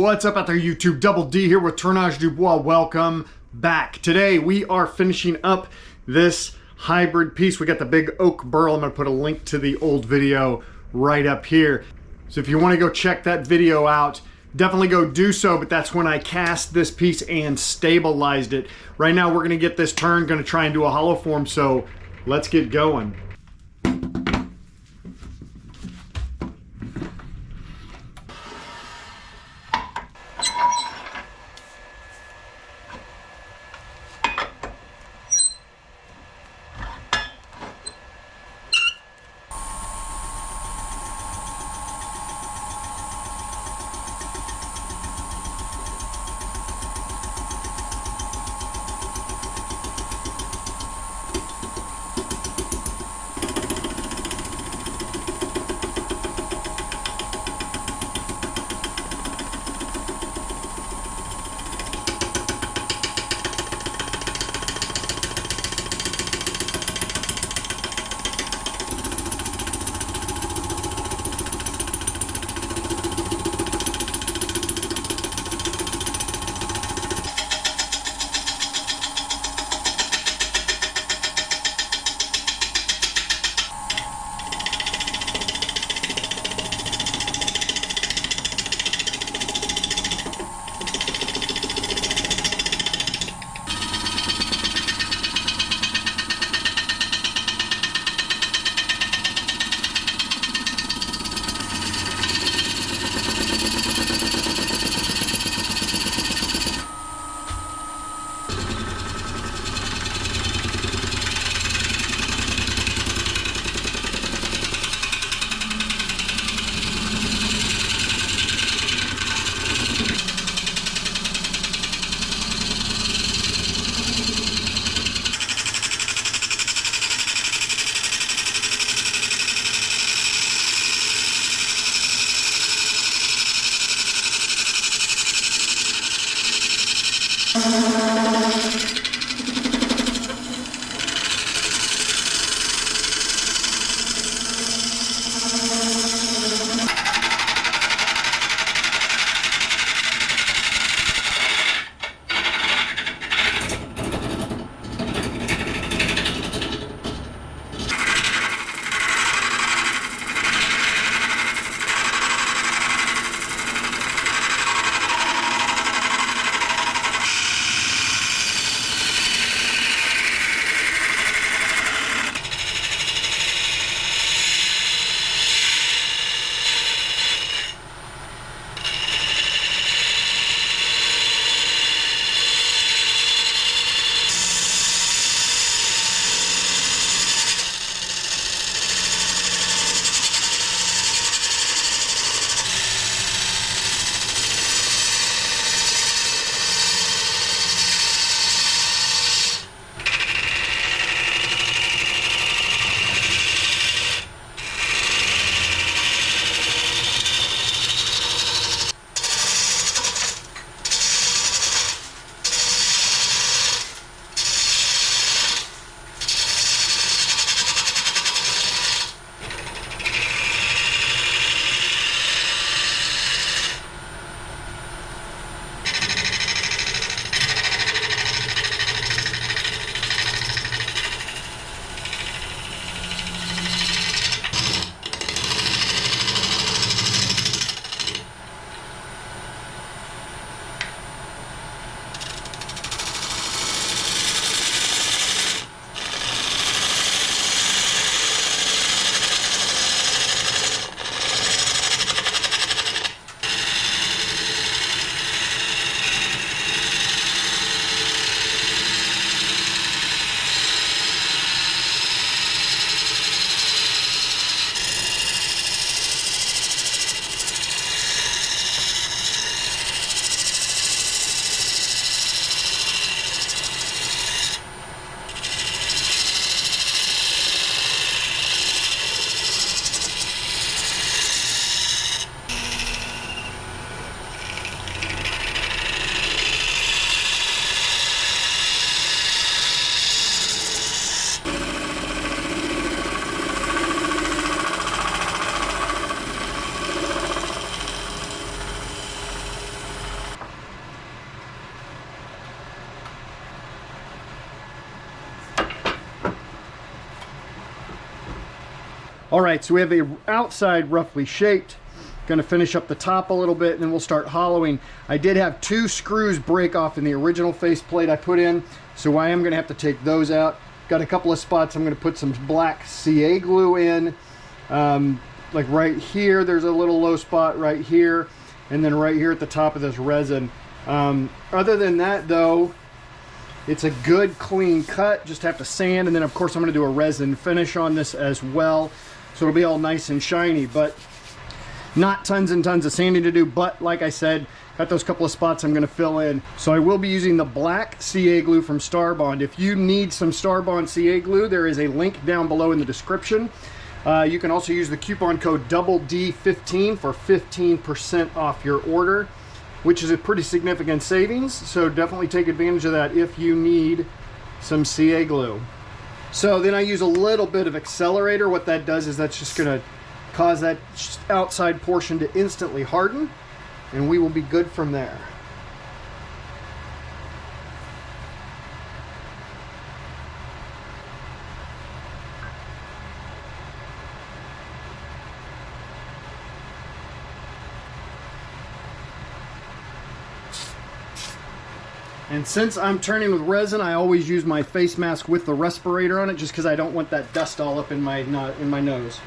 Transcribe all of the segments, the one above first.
What's up out there, YouTube? Double D here with Tournage Dubois. Welcome back. Today we are finishing up this hybrid piece. We got the big Oak Burl. I'm going to put a link to the old video right up here. So if you want to go check that video out, definitely go do so, but that's when I cast this piece and stabilized it. Right now we're going to get this turned, going to try and do a hollow form, so let's get going. All right, so we have the outside roughly shaped. Going to finish up the top a little bit, and then we'll start hollowing. I did have 2 screws break off in the original faceplate I put in, so I am going to have to take those out. Got a couple of spots I'm going to put some black CA glue in. Like right here, there's a little low spot right here, and then right here at the top of this resin. Other than that, though, it's a good clean cut. Just have to sand, and then of course I'm going to do a resin finish on this as well, so it'll be all nice and shiny. But not tons and tons of sanding to do, but like I said, got those couple of spots I'm going to fill in. So I will be using the black CA glue from Starbond. If you need some Starbond CA glue, there is a link down below in the description. You can also use the coupon code DD15 for 15% off your order, which is a pretty significant savings. So definitely take advantage of that if you need some CA glue. So then I use a little bit of accelerator. What that does is that's just going to cause that outside portion to instantly harden, and we will be good from there. And since I'm turning with resin, I always use my face mask with the respirator on it, just because I don't want that dust all up in my nose.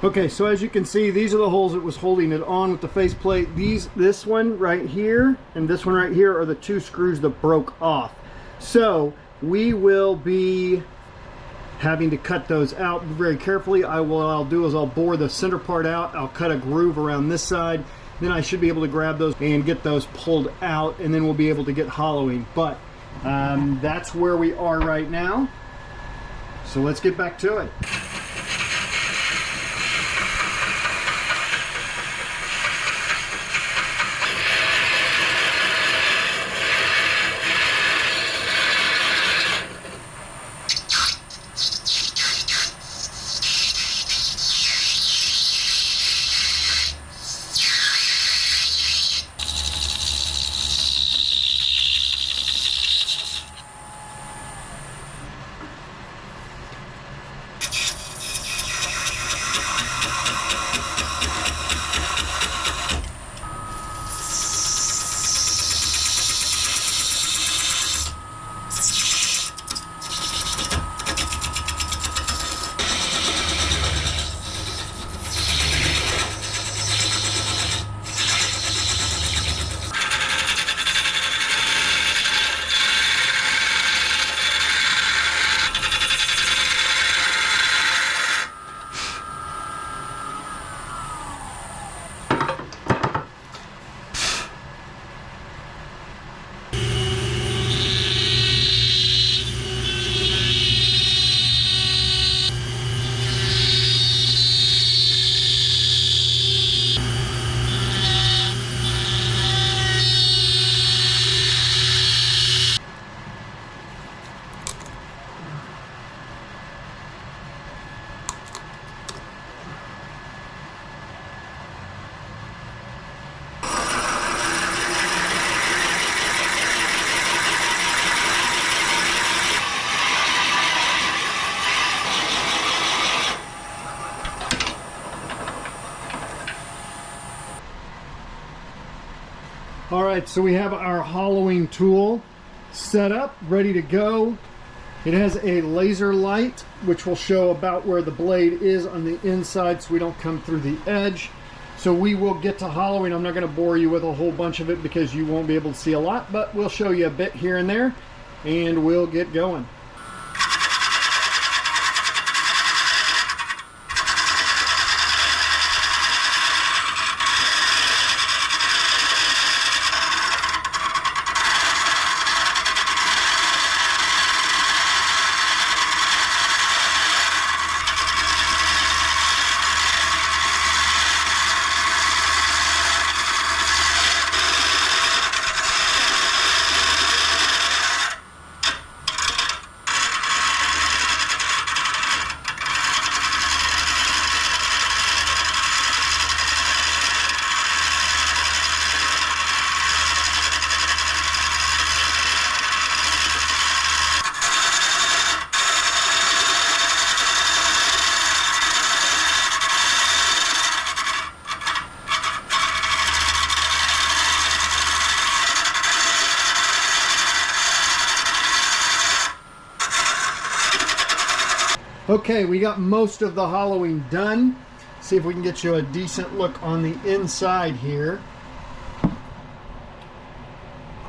Okay, so as you can see, these are the holes that was holding it on with the faceplate. This one right here and this one right here are the 2 screws that broke off. So we will be having to cut those out very carefully. What I'll do is I'll bore the center part out. I'll cut a groove around this side. Then I should be able to grab those and get those pulled out, and then we'll be able to get hollowing. But that's where we are right now. So let's get back to it. All right, so we have our hollowing tool set up, ready to go. It has a laser light, which will show about where the blade is on the inside so we don't come through the edge. So we will get to hollowing. I'm not going to bore you with a whole bunch of it because you won't be able to see a lot, but we'll show you a bit here and there, and we'll get going. Okay, we got most of the hollowing done. See if we can get you a decent look on the inside here.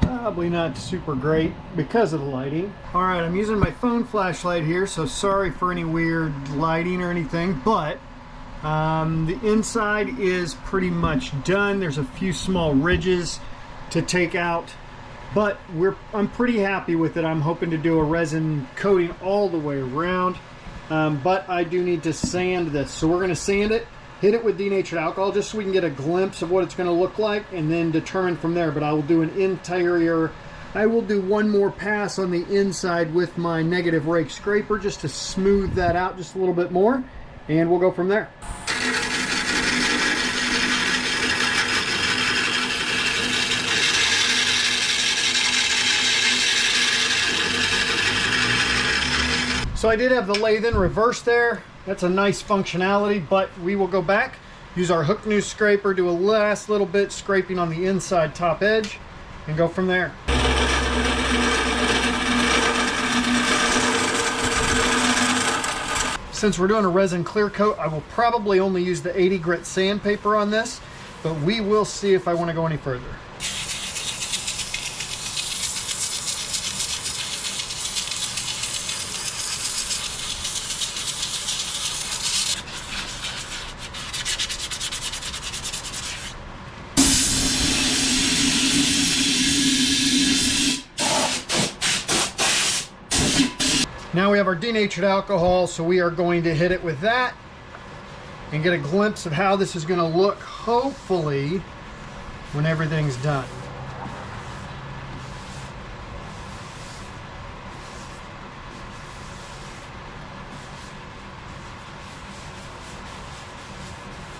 Probably not super great because of the lighting. All right, I'm using my phone flashlight here, so sorry for any weird lighting or anything, but the inside is pretty much done. There's a few small ridges to take out, but I'm pretty happy with it. I'm hoping to do a resin coating all the way around. But I do need to sand this. So we're going to sand it, hit it with denatured alcohol just so we can get a glimpse of what it's going to look like and then determine from there. But I will do an interior, I will do one more pass on the inside with my negative rake scraper just to smooth that out just a little bit more, and we'll go from there. So I did have the lathe in reverse there. That's a nice functionality, but we will go back, use our hook noose scraper, do a last little bit scraping on the inside top edge, and go from there. Since we're doing a resin clear coat, I will probably only use the 80 grit sandpaper on this, but we will see if I want to go any further. Now we have our denatured alcohol, so we are going to hit it with that and get a glimpse of how this is going to look, hopefully, when everything's done.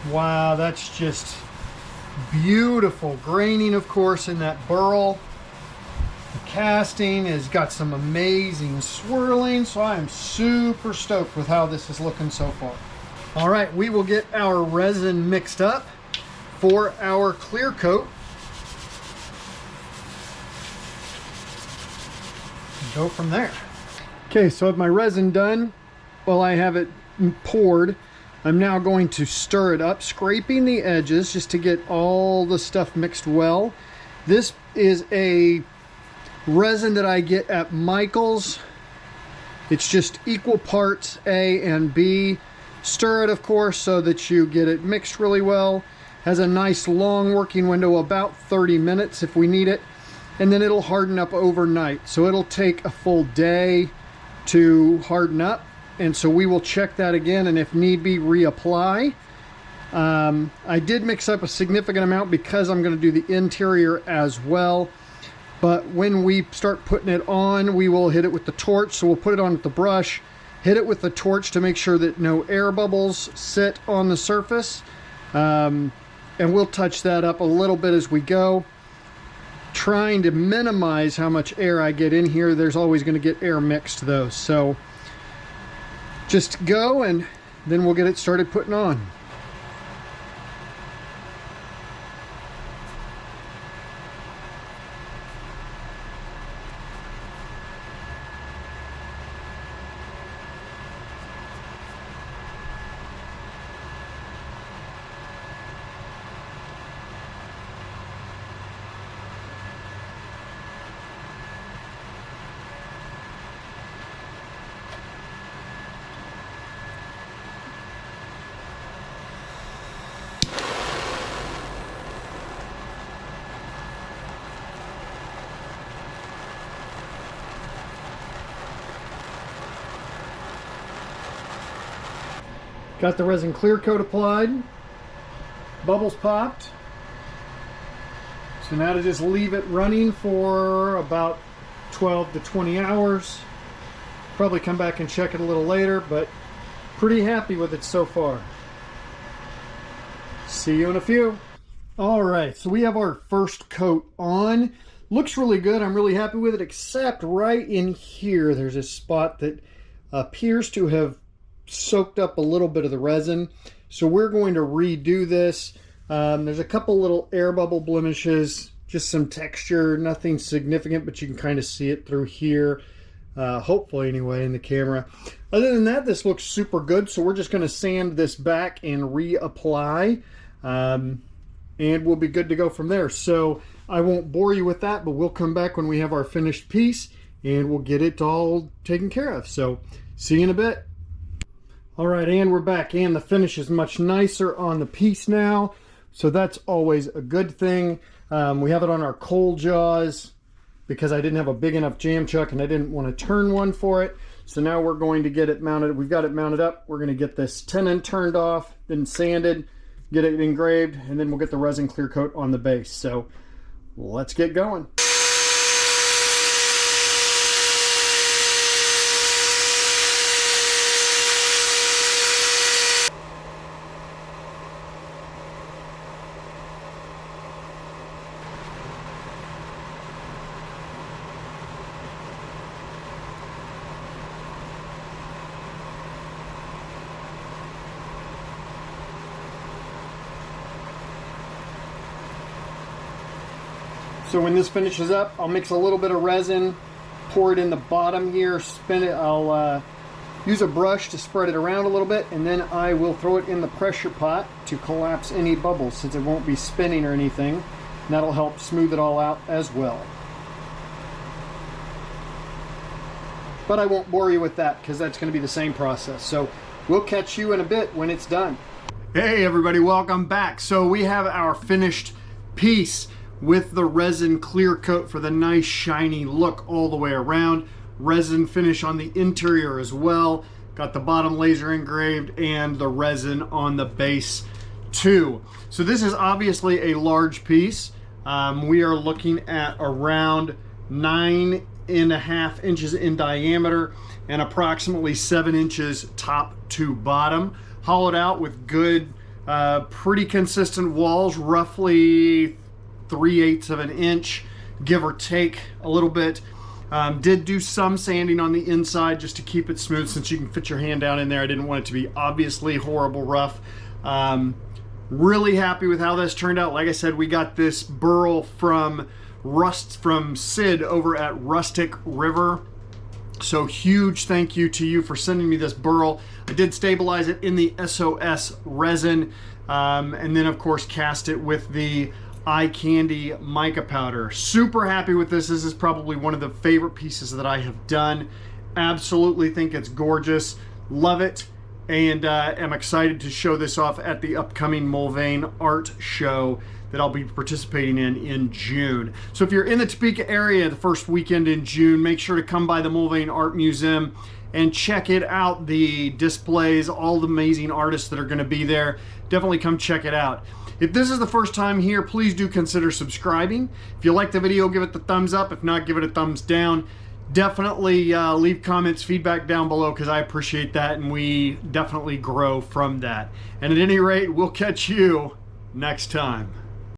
Wow, that's just beautiful. Graining, of course, in that burl. Casting has got some amazing swirling, so I am super stoked with how this is looking so far. All right, we will get our resin mixed up for our clear coat. Go from there. Okay, so with my resin done, well, I have it poured. I'm now going to stir it up, scraping the edges just to get all the stuff mixed well. This is a resin that I get at Michael's. It's just equal parts A and B. Stir it, of course, so that you get it mixed really well. Has a nice long working window, about 30 minutes if we need it, and then it'll harden up overnight. So it'll take a full day to harden up, and so we will check that again, and if need be, reapply. I did mix up a significant amount because I'm going to do the interior as well. But when we start putting it on, we will hit it with the torch. So we'll put it on with the brush, hit it with the torch to make sure that no air bubbles sit on the surface. And we'll touch that up a little bit as we go, trying to minimize how much air I get in here. There's always going to get air mixed though. So just go, and then we'll get it started putting on. Got the resin clear coat applied. Bubbles popped. So now to just leave it running for about 12 to 20 hours. Probably come back and check it a little later, but pretty happy with it so far. See you in a few. All right, so we have our first coat on. Looks really good. I'm really happy with it, except right in here, there's a spot that appears to have soaked up a little bit of the resin. So we're going to redo this. There's a couple little air bubble blemishes, just some texture, nothing significant, but you can kind of see it through here. Hopefully anyway in the camera. Other than that, this looks super good. So we're just going to sand this back and reapply. And we'll be good to go from there. So I won't bore you with that, but we'll come back when we have our finished piece and we'll get it all taken care of. So see you in a bit. All right, and we're back, and the finish is much nicer on the piece now. So that's always a good thing. We have it on our coal jaws because I didn't have a big enough jam chuck and I didn't want to turn one for it. So now we're going to get it mounted. We've got it mounted up. We're going to get this tenon turned off, then sanded, get it engraved, and then we'll get the resin clear coat on the base. So let's get going. So when this finishes up, I'll mix a little bit of resin, pour it in the bottom here, spin it. I'll use a brush to spread it around a little bit, and then I will throw it in the pressure pot to collapse any bubbles, since it won't be spinning or anything. And that'll help smooth it all out as well. But I won't bore you with that because that's going to be the same process. So we'll catch you in a bit when it's done. Hey everybody, welcome back. So we have our finished piece with the resin clear coat for the nice shiny look all the way around. Resin finish on the interior as well. Got the bottom laser engraved and the resin on the base too. So this is obviously a large piece. We are looking at around 9.5 inches in diameter and approximately 7 inches top to bottom. Hollowed out with good, pretty consistent walls, roughly 3/8 of an inch, give or take a little bit. Did do some sanding on the inside just to keep it smooth, since you can fit your hand down in there. I didn't want it to be obviously horrible rough. Really happy with how this turned out. Like I said, we got this burl from Sid over at Rustic River. So huge thank you to you for sending me this burl. I did stabilize it in the SOS resin, and then of course cast it with the eye candy mica powder. Super happy with this. This is probably one of the favorite pieces that I have done. Absolutely think it's gorgeous. Love it. And am excited to show this off at the upcoming Mulvane art show that I'll be participating in June. So if you're in the Topeka area the first weekend in June, make sure to come by the Mulvane Art Museum and check it out. The displays, all the amazing artists that are going to be there. Definitely come check it out. If this is the first time here, please do consider subscribing. If you like the video, give it the thumbs up. If not, give it a thumbs down. Definitely leave comments, feedback down below, because I appreciate that, and we definitely grow from that. And at any rate, we'll catch you next time.